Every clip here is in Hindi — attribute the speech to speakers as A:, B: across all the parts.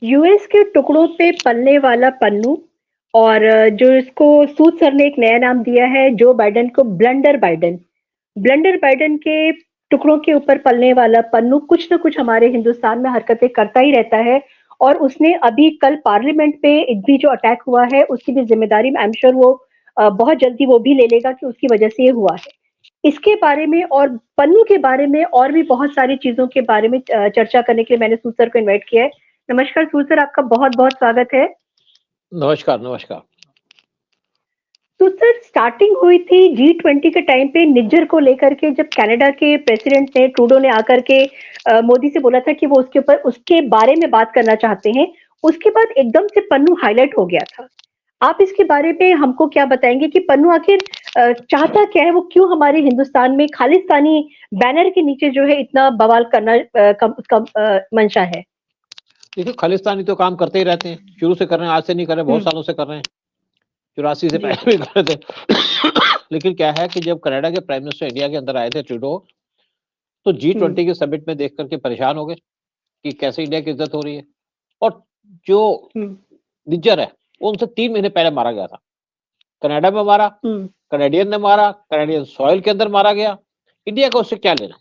A: यूएस के टुकड़ों पे पलने वाला पन्नू और जो इसको सूद सर ने एक नया नाम दिया है जो बाइडेन को ब्लंडर बाइडेन के टुकड़ों के ऊपर पलने वाला पन्नू कुछ ना कुछ हमारे हिंदुस्तान में हरकतें करता ही रहता है। और उसने अभी कल पार्लियामेंट पे एक भी जो अटैक हुआ है उसकी भी जिम्मेदारी आई एम श्योर वो बहुत जल्दी वो भी ले लेगा कि उसकी वजह से ये हुआ है। इसके बारे में और पन्नू के बारे में और भी बहुत सारी चीजों के बारे में चर्चा करने के लिए मैंने सूद सर को इन्वाइट किया है। नमस्कार सूद सर, आपका बहुत बहुत स्वागत है।
B: नमस्कार नमस्कार।
A: तो सर, स्टार्टिंग हुई थी G20 के टाइम पे निज्जर को लेकर के, जब कनाडा के प्रेसिडेंट ने ट्रूडो ने आकर के मोदी से बोला था कि वो उसके ऊपर उसके बारे में बात करना चाहते हैं। उसके बाद एकदम से पन्नू हाईलाइट हो गया था। आप इसके बारे में हमको क्या बताएंगे कि पन्नू आखिर चाहता क्या है, वो क्यों हमारे हिंदुस्तान में खालिस्तानी बैनर के नीचे जो है इतना बवाल करना उसका मंशा है?
B: देखिए, खालिस्तानी तो काम करते ही रहते हैं, शुरू से कर रहे हैं, आज से नहीं कर रहे, बहुत सालों से कर रहे हैं, 84 से पहले भी कर रहे थे। लेकिन क्या है कि जब कनाडा के प्राइम मिनिस्टर इंडिया के अंदर आए थे ट्रूडो, तो G20 के समिट में देख करके परेशान हो गए कि कैसे इंडिया की इज्जत हो रही है। और जो निज्जर है वो उनसे 3 महीने पहले मारा गया था, कनाडा में मारा, कनाडियन ने मारा, कनाडियन सॉइल के अंदर मारा गया, इंडिया का उससे क्या लेना।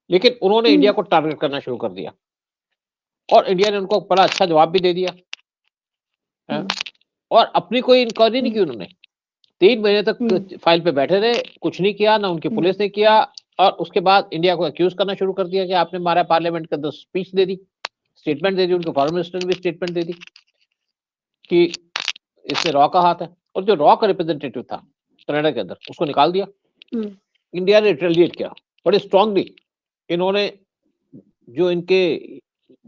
B: लेकिन उन्होंने इंडिया को टारगेट करना शुरू कर दिया और इंडिया ने उनको बड़ा अच्छा जवाब भी दे दिया। और अपनी कोई इंक्वायरी नहीं की उन्होंने, 3 महीने तक फाइल पे बैठे रहे, कुछ नहीं किया, ना उनकी पुलिस ने किया। और उसके बाद इंडिया को एक्यूज करना शुरू कर दिया कि आपने मारा। पार्लियामेंट के अंदर स्पीच दे दी, स्टेटमेंट दे दी, उनके फॉरेन मिनिस्टर ने भी स्टेटमेंट दे दी कि इसमें रॉ का हाथ है। और जो रॉ का रिप्रेजेंटेटिव था कनाडा के अंदर, उसको निकाल दिया। इंडिया ने रिटेलिएट किया बड़े स्ट्रांगली। इन्होंने जो इनके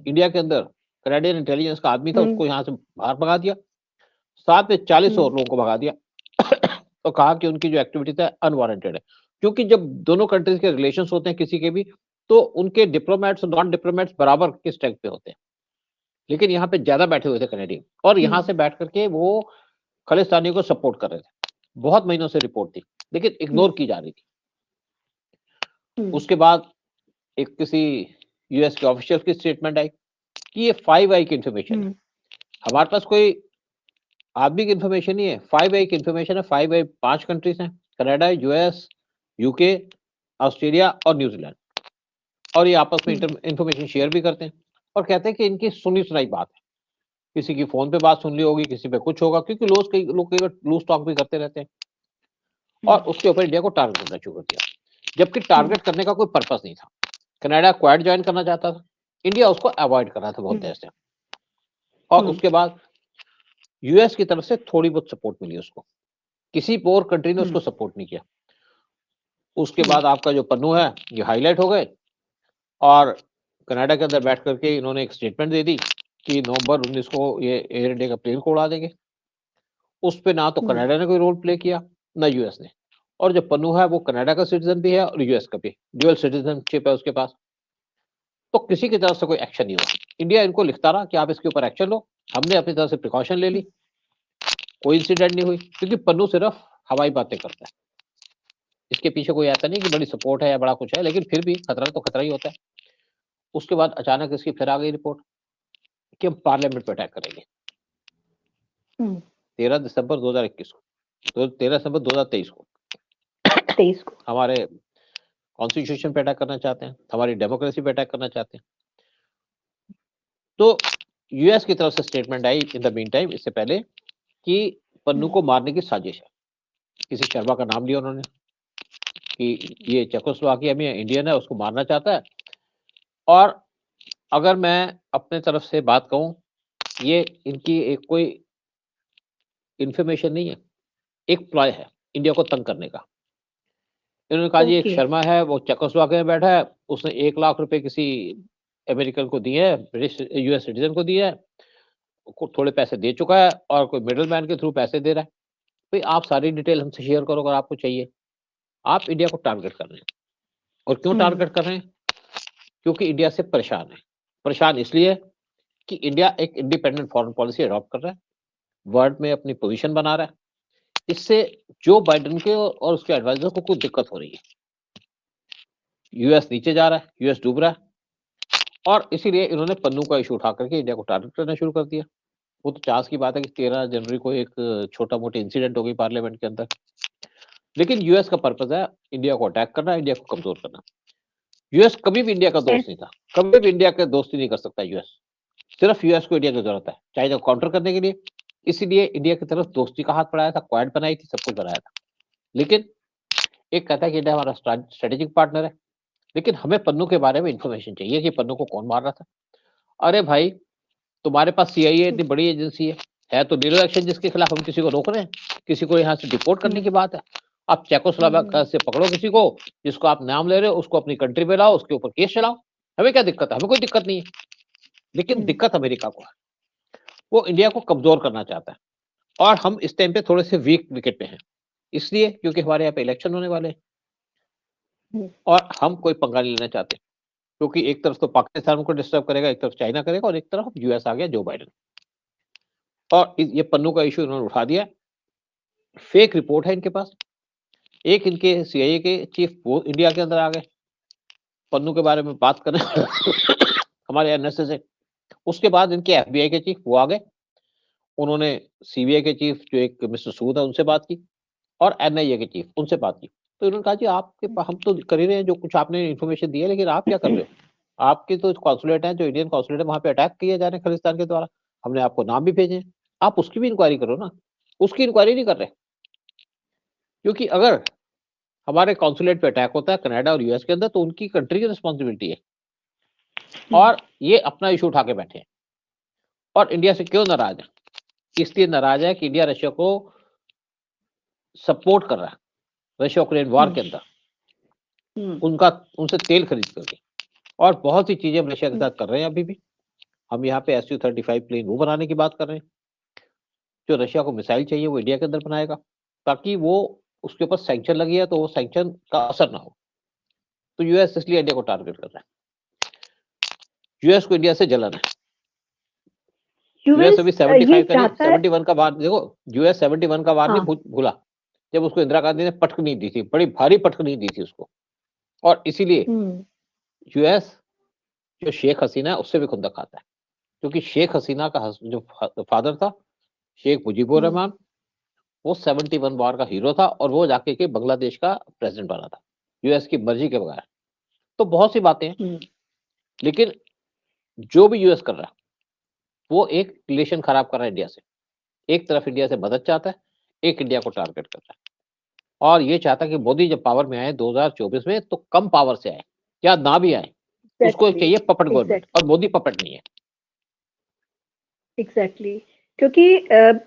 B: इंडिया के अंदर कनाडियन इंटेलिजेंस का आदमी था उसको यहाँ से बाहर भगा दिया, साथ में 40 और लोगों को भगा दिया। तो कहा कि उनकी जो एक्टिविटी है अनवारंटेड है, क्योंकि जब दोनों कंट्रीज के रिलेशंस होते हैं किसी के भी, तो उनके डिप्लोमेट्स और नॉन डिप्लोमेट्स बराबर के स्ट्रेंथ पे होते हैं। लेकिन यहाँ पे ज्यादा बैठे हुए थे कनाडियन, और यहाँ से बैठ करके वो खालिस्तानियों को सपोर्ट कर रहे थे। बहुत महीनों से रिपोर्ट थी, लेकिन इग्नोर की जा रही थी। उसके बाद एक किसी यूएस के ऑफिशियल की स्टेटमेंट आई कि ये 5 आई की इंफॉर्मेशन है। हमारे पास कोई आदमी की इंफॉर्मेशन नहीं है, 5 आई की इंफॉर्मेशन है। 5 आई 5 कंट्रीज हैं, कनाडा, यूएस, यूके, ऑस्ट्रेलिया और न्यूजीलैंड। और ये आपस में इंफॉर्मेशन शेयर भी करते हैं और कहते हैं कि इनकी सुनी सुनाई बात है, किसी की फोन पे बात सुन ली होगी, किसी पे कुछ होगा, क्योंकि लोग कई बार लूज टॉक भी करते रहते हैं। और उसके ऊपर इंडिया को टारगेट करना शुरू कर दिया, जबकि टारगेट करने का कोई पर्पस नहीं था। कनाडा क्वाड ज्वाइन करना चाहता था, इंडिया उसको अवॉइड कर रहा था बहुत देर से। और उसके बाद यूएस की तरफ से थोड़ी बहुत सपोर्ट मिली उसको, किसी और कंट्री ने उसको सपोर्ट नहीं किया। उसके बाद आपका जो पन्नू है ये हाईलाइट हो गए, और कनाडा के अंदर बैठ करके इन्होंने एक स्टेटमेंट दे दी कि नवंबर 19 को ये एयर इंडिया का प्लेन को उड़ा देंगे। उस पे ना तो कनाडा ने कोई रोल प्ले किया, ना यूएस ने। और जो पन्नू है वो कनाडा का सिटीजन भी है और यूएस का भी, ड्यूअल सिटीजनशिप है उसके पास। तो किसी की तरफ से कोई एक्शन नहीं हुआ। इंडिया इनको लिखता रहा कि आप इसके ऊपर एक्शन लो, हमने अपनी तरफ से प्रिकॉशन ले ली, कोई इंसिडेंट नहीं हुई, क्योंकि पन्नू सिर्फ हवाई बातें करता है। इसके पीछे कोई ऐसा नहीं कि बड़ी सपोर्ट है या बड़ा कुछ है, लेकिन फिर भी खतरा तो खतरा ही होता है। उसके बाद अचानक इसकी फिर आ गई रिपोर्ट कि हम पार्लियामेंट पे अटैक करेंगे 13 दिसंबर 2021 को, तो 13 दिसंबर 2023 को हमारे कॉन्स्टिट्यूशन पे अटैक करना चाहते हैं, हमारी डेमोक्रेसी पे अटैक करना चाहते हैं। तो यूएस की तरफ से statement I in the mean time, इससे पहले, कि पन्नू को मारने की साजिश है। किसी शर्मा का नाम लिया उन्होंने कि ये चेकोस्लोवाकिया में इंडियन है, उसको मारना चाहता है। और अगर मैं अपने तरफ से बात कहूं, ये इनकी एक कोई इंफॉर्मेशन नहीं है, एक प्लॉय है इंडिया को तंग करने का। इन्होंने कहा जी एक शर्मा है, वो चेकोस्लोवाकिया में बैठा है, उसने 1 लाख रुपए किसी अमेरिकन को दिए है, ब्रिटिश यूएस सिटीजन को दिए है, थोड़े पैसे दे चुका है और कोई मिडल मैन के थ्रू पैसे दे रहा है। भाई आप सारी डिटेल हमसे शेयर करो अगर आपको चाहिए। आप इंडिया को टारगेट कर रहे हैं, और क्यों टारगेट कर रहे हैं? क्योंकि इंडिया से परेशान है। परेशान इसलिए कि इंडिया एक इंडिपेंडेंट फॉरेन पॉलिसी अडॉप्ट कर रहा है, वर्ल्ड में अपनी पोजीशन बना रहा है। इससे जो बाइडेन के और उसके एडवाइजर को कुछ दिक्कत हो रही है। यूएस नीचे जा रहा है, यूएस डूब रहा है, और इसीलिए इन्होंने पन्नू का इशू उठा करके इंडिया को टारगेट करना शुरू कर दिया। वो तो चांस की बात है कि 13 जनवरी को एक छोटा मोटा इंसिडेंट हो गई पार्लियामेंट के अंदर, लेकिन यूएस का पर्पस है इंडिया को अटैक करना, इंडिया को कमजोर करना। यूएस कभी भी इंडिया का दोस्त नहीं था, कभी भी इंडिया का दोस्ती नहीं कर सकता यूएस। सिर्फ यूएस को इंडिया की जरूरत है चाइना को काउंटर करने के लिए, इसीलिए इंडिया की तरफ दोस्ती का हाथ बढ़ाया था, क्वाड बनाई थी, सब कुछ बनाया था। लेकिन एक कहता है कि इंडिया हमारा स्ट्रेटेजिक पार्टनर है, लेकिन हमें पन्नू के बारे में इंफॉर्मेशन चाहिए कि पन्नू को कौन मार रहा था। अरे भाई, तुम्हारे पास सीआईए इतनी बड़ी एजेंसी है तो नीरो एक्शन, जिसके खिलाफ हम किसी को रोक रहे हैं, किसी को यहाँ से डिपोर्ट करने की बात है। आप चेकोस्लोवाकिया से पकड़ो किसी को, जिसको आप नाम ले रहे हो, उसको अपनी कंट्री में लाओ, उसके ऊपर केस चलाओ, हमें क्या दिक्कत है? हमें कोई दिक्कत नहीं है। लेकिन दिक्कत अमेरिका को है, वो इंडिया को कमजोर करना चाहता है, और हम इस टाइम पे थोड़े से वीक विकेट पे हैं, इसलिए क्योंकि हमारे यहाँ पे इलेक्शन होने वाले हैं और हम कोई पंगा नहीं लेना चाहते, क्योंकि एक तरफ तो पाकिस्तान को डिस्टर्ब करेगा, एक तरफ चाइना करेगा, और एक तरफ यूएस आ गया, जो बाइडेन। और ये पन्नू का इशू इन्होंने उठा दिया। फेक रिपोर्ट है इनके पास। एक इनके सीआईए के चीफ वो इंडिया के अंदर आ गए पन्नू के बारे में बात करने हमारे एनएसए से। उसके बाद इनके एफबीआई के चीफ वो आ गए, उन्होंने सीबीआई के चीफ जो एक मिस्टर सूद है उनसे बात की, और एनआईए के चीफ उनसे बात की। तो इन्होंने कहा जी आपके हम तो कर ही रहे हैं जो कुछ आपने इन्फॉर्मेशन दी है, लेकिन आप क्या कर रहे हो? आपके तो कॉन्सुलेट है, जो इंडियन कॉन्सुलेट है, वहां पे अटैक किए जा रहे हैं खालिस्तान के द्वारा, हमने आपको नाम भी भेजे, आप उसकी भी इंक्वायरी करो ना। उसकी इंक्वायरी नहीं कर रहे, क्योंकि अगर हमारे कॉन्सुलेट पे अटैक होता है कनाडा और यूएस के अंदर, तो उनकी कंट्री की रिस्पॉन्सिबिलिटी है, और ये अपना इशू उठा के बैठे हैं। और इंडिया से क्यों नाराज है? इसलिए नाराज है कि इंडिया रशिया को सपोर्ट कर रहा है, रशिया यूक्रेन वॉर के अंदर उनका उनसे तेल खरीद करके, और बहुत सी चीजें हम रशिया के साथ कर रहे हैं। अभी भी हम यहाँ पे SU-35 प्लेन वो बनाने की बात कर रहे हैं, जो रशिया को मिसाइल चाहिए वो इंडिया के अंदर बनाएगा, ताकि वो उसके ऊपर सैंक्शन लगी है तो वो सैंक्शन का असर ना हो। तो यूएस इसलिए इंडिया को टारगेट कर रहा है। यूएस को इंडिया से जलन है। यूएस अभी 75 का नहीं, 71 का वार देखो, यूएस 71 का वार नहीं भूला, जब उसको इंदिरा गांधी ने पटकनी दी थी, बड़ी भारी पटकनी दी थी उसको। और इसीलिए यूएस जो शेख हसीना है उससे भी खुंदक खाता है, क्योंकि शेख हसीना का जो फादर था शेख मुजीबुर रहमान, वो 71 वार का हीरो था, और वो जाके के बांग्लादेश का प्रेसिडेंट बना था यूएस की मर्जी के बगैर। तो बहुत सी बातें हैं, लेकिन जो भी यूएस कर रहा है वो एक रिलेशन खराब कर रहा है इंडिया से। एक तरफ इंडिया से मदद चाहता है, एक इंडिया को टारगेट करता है, और ये चाहता है कि मोदी जब पावर में आए 2024 में तो कम पावर से आए या ना भी आए, उसको चाहिए पपट गवर्नमेंट, और मोदी पपट नहीं है।
A: एग्जैक्टली क्योंकि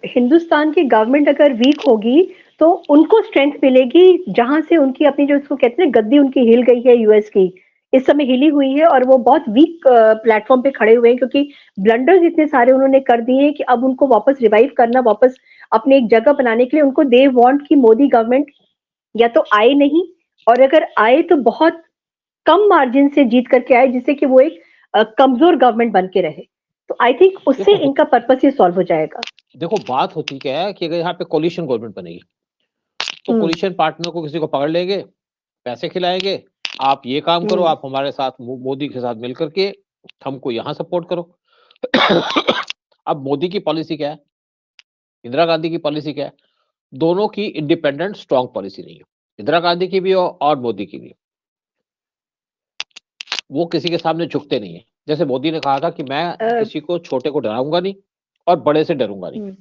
A: हिंदुस्तान की गवर्नमेंट अगर वीक होगी तो उनको स्ट्रेंथ मिलेगी, जहां से उनकी अपनी जो इसको कहते हैं गद्दी उनकी हिल गई है, यूएस की इस समय हिली हुई है, और वो बहुत वीक प्लेटफॉर्म पे खड़े हुए हैं, क्योंकि ब्लंडर्स इतने सारे उन्होंने कर दिए हैं कि अब उनको वापस रिवाइव करना, वापस अपने एक जगह बनाने के लिए उनको दे वांट कि मोदी गवर्नमेंट या तो आए नहीं, और अगर आए तो बहुत कम मार्जिन से जीत करके आए, जिससे कि वो एक कमजोर गवर्नमेंट बन के रहे। तो आई थिंक उससे इनका पर्पस ही सॉल्व हो जाएगा।
B: देखो बात होती क्या है कि अगर यहाँ पे कोलिशन गवर्नमेंट बनेगी तो कोलिशन पार्टनर को किसी को पकड़ लेंगे, पैसे खिलाएंगे, आप ये काम करो, आप हमारे साथ मोदी के साथ मिलकर के हमको यहाँ सपोर्ट करो। अब मोदी की पॉलिसी क्या है, इंदिरा गांधी की पॉलिसी क्या है? दोनों की इंडिपेंडेंट स्ट्रॉन्ग पॉलिसी नहीं है, इंदिरा गांधी की भी और मोदी की भी। वो किसी के सामने झुकते नहीं है। जैसे मोदी ने कहा था कि मैं किसी को छोटे को डराऊंगा नहीं और बड़े से डरूंगा नहीं,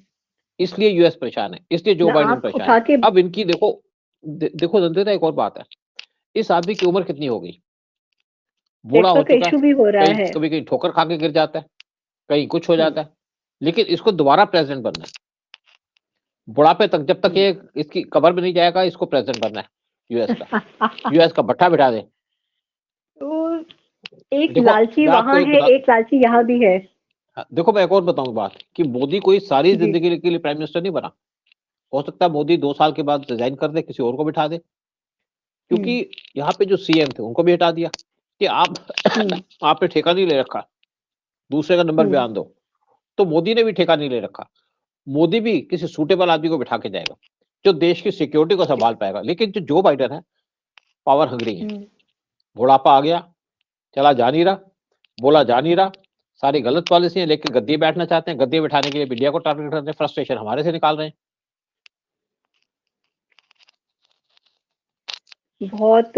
B: इसलिए यूएस परेशान है, इसलिए जो बाइडेन परेशान है। अब इनकी देखो जनता, एक और बात है, इस आदमी की उम्र कितनी हो गई, बूढ़ा हो चुका है,
A: हो रहा है,
B: कभी कहीं ठोकर खा के गिर जाता है, कहीं कुछ हो जाता है, लेकिन इसको दोबारा प्रेसिडेंट बनना है बुढ़ापे तक, जब तक ये इसकी कब्र में नहीं जाएगा, इसको प्रेसिडेंट बनना है यूएस का। यूएस का भट्ठा बिठा दे।
A: तो एक लालची वहां है, एक लालची यहाँ भी है।
B: देखो मैं एक और बताऊं बात, कि मोदी कोई सारी जिंदगी के लिए प्राइम मिनिस्टर नहीं बना, हो सकता है मोदी 2 साल के बाद रिजाइन कर दे, किसी और को बिठा दे, क्योंकि यहाँ पे जो सीएम थे उनको भी हटा दिया कि आपने ठेका नहीं ले रखा, दूसरे का नंबर बयान दो। तो मोदी ने भी ठेका नहीं ले रखा, मोदी भी किसी सूटेबल आदमी को बिठा के जाएगा जो देश की सिक्योरिटी को संभाल पाएगा। लेकिन जो बाइडेन है पावर हंग्री है, बुढ़ापा आ गया, चला जा नहीं रहा, बोला जा नहीं रहा, सारी गलत पॉलिसी है, लेकिन गद्दी बैठना चाहते हैं, गद्दी बैठाने के लिए इंडिया को टारगेट करते हैं, फ्रस्ट्रेशन हमारे से निकाल रहे हैं।
A: बहुत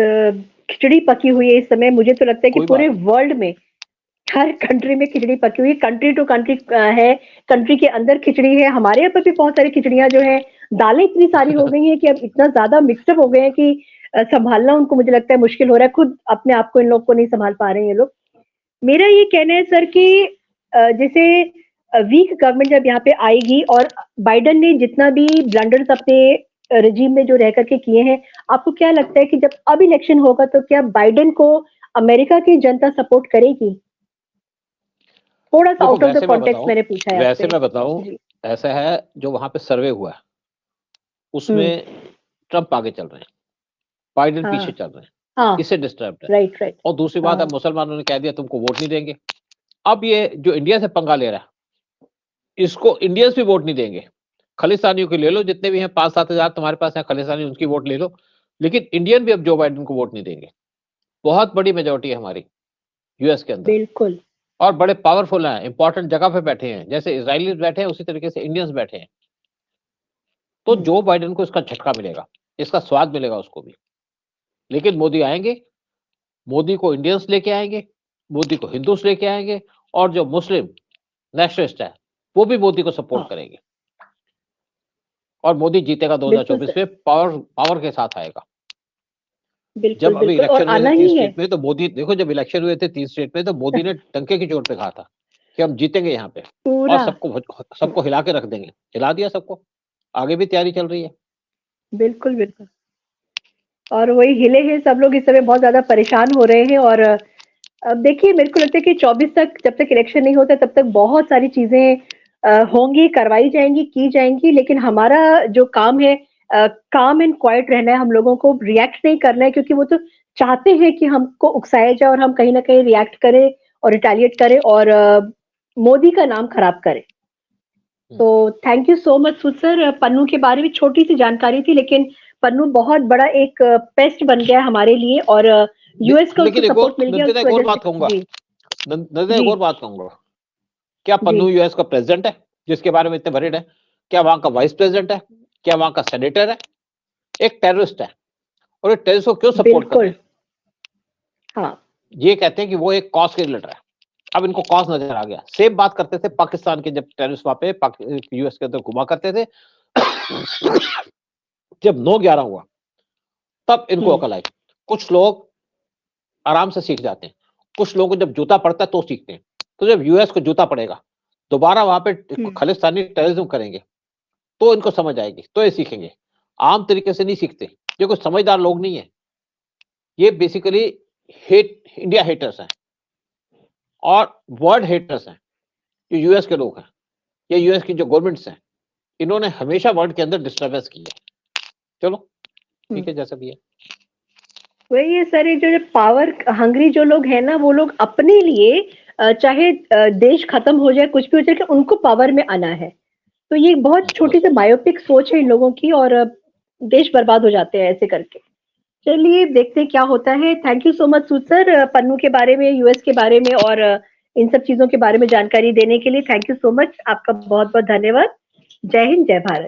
A: खिचड़ी पकी हुई है इस समय। मुझे तो लगता है कि पूरे वर्ल्ड में हर कंट्री में खिचड़ी पकी हुई है, कंट्री टू कंट्री है, कंट्री के अंदर खिचड़ी है। हमारे यहाँ पर भी बहुत सारी खिचड़ियां जो है, दालें इतनी सारी हो गई हैं कि अब इतना ज्यादा मिक्सअप हो गए हैं कि संभालना उनको मुझे लगता है मुश्किल हो रहा है, खुद अपने आप को इन लोग को नहीं संभाल पा रहे हैं ये लोग। मेरा ये कहना है सर कि जैसे वीक गवर्नमेंट जब यहाँ पे आएगी और बाइडन ने जितना भी ब्लंडर्स अपने रजीम में जो रह करके किए हैं, आपको क्या लगता है कि जब अब इलेक्शन होगा तो क्या बाइडन को अमेरिका की जनता सपोर्ट करेगी? थोड़ा सा आउट ऑफ द कॉन्टेक्स्ट मैंने पूछा है।
B: वैसे मैं बताऊं, ऐसा है जो वहां पे सर्वे हुआ है उसमें ट्रंप आगे चल रहे हैं, बाइडेन पीछे चल रहे हैं, इससे डिस्टर्ब है।
A: राइट।
B: और दूसरी बात, अब मुसलमानों ने कह दिया तुमको वोट नहीं देंगे। अब ये जो इंडिया से पंगा ले रहा है, इसको इंडियंस भी वोट नहीं देंगे। खालिस्तानियों के ले लो, जितने भी हैं 5-7 हजार तुम्हारे पास हैं खालिस्तानी, उनकी वोट ले लो, लेकिन इंडियन भी अब जो बाइडेन को वोट नहीं देंगे। बहुत बड़ी मेजोरिटी है हमारी यूएस के अंदर,
A: बिल्कुल,
B: और बड़े पावरफुल हैं, इंपॉर्टेंट जगह पे बैठे हैं, जैसे इजरायली बैठे हैं उसी तरीके से इंडियंस बैठे हैं। तो जो बाइडेन को इसका झटका मिलेगा, इसका स्वाद मिलेगा उसको भी। लेकिन मोदी आएंगे, मोदी को इंडियंस लेके आएंगे, मोदी को हिंदूस लेके आएंगे, और जो मुस्लिम नेशनलिस्ट है वो भी मोदी को सपोर्ट करेंगे, और मोदी जीतेगा 2024 में, पावर के साथ आएगा। जब अभी इलेक्शन हुए थे 3 स्टेट में, तो मोदी देखो, जब इलेक्शन हुए थे 3 स्टेट में, तो मोदी ने टंके की चोट पे कहा था कि हम जीतेंगे यहाँ पे और सबको हिला के रख देंगे। हिला दिया सबको, आगे भी तैयारी चल रही है।
A: बिल्कुल बिल्कुल, और वही हिले हैं सब लोग इस समय, बहुत ज्यादा परेशान हो रहे हैं। और अब देखिए, मेरे को लगता है कि 24 तक, जब तक इलेक्शन नहीं होता तब तक बहुत सारी चीजें होंगी, करवाई जाएंगी, की जाएंगी, लेकिन हमारा जो काम है काम एंड क्वाइट रहना है। हम लोगों को रिएक्ट नहीं करना है, क्योंकि वो तो चाहते हैं कि हमको उकसाया जाए और हम कहीं ना कहीं रिएक्ट करें और रिटेलिएट करें और मोदी का नाम खराब करें। तो थैंक यू सो मच सुध सर। पन्नू के बारे में छोटी सी जानकारी थी, लेकिन पन्नू बहुत बड़ा एक पेस्ट बन गया हमारे लिए, और यूएस का उसको सपोर्ट मिल गया।
B: एक और बात कहूंगा, एक और बात कहूंगा, क्या पन्नू यूएस का प्रेसिडेंट है जिसके बारे में इतने वरीड है? क्या वहां का वाइस प्रेसिडेंट है? क्या वहां का सेनेटर है? एक टेररिस्ट है, और एक टेररिस्ट को क्यों सपोर्ट करते हैं?
A: हाँ,
B: ये कहते हैं कि वो एक कॉज के लीडर है। अब इनको कॉज नजर आ गया। सेम बात करते थे पाकिस्तान के, जब टेररिस्ट वहां पे यूएस के अंदर घुमा करते थे जब 9/11 हुआ तब इनको अकल आई। कुछ लोग आराम से सीख जाते हैं, कुछ लोगों को जब जूता पड़ता है तो सीखते हैं। तो जब यूएस को जूता पड़ेगा, दोबारा वहां पे खालिस्तानी टेररिज्म करेंगे, तो इनको समझ आएगी, तो ये सीखेंगे। आम तरीके से नहीं सीखते, ये कोई समझदार लोग नहीं है, ये बेसिकली इंडिया हेटर्स हैं और वर्ल्ड हेटर्स हैं। जो यूएस के लोग हैं या यूएस की जो गवर्नमेंट्स हैं, इन्होंने हमेशा वर्ल्ड के अंदर डिस्टर्बेंस की है। चलो ठीक है, जैसा भी है
A: वही है सर। ये जो पावर हंग्री जो लोग हैं ना, वो लोग अपने लिए चाहे देश खत्म हो जाए, कुछ भी हो जाए, उनको पावर में आना है। तो ये बहुत छोटी सी मायोपिक सोच है इन लोगों की, और देश बर्बाद हो जाते हैं ऐसे करके। चलिए देखते हैं क्या होता है। थैंक यू सो मच सुध सर, पन्नू के बारे में, यूएस के बारे में और इन सब चीजों के बारे में जानकारी देने के लिए। थैंक यू सो मच, आपका बहुत बहुत धन्यवाद। जय हिंद, जय भारत।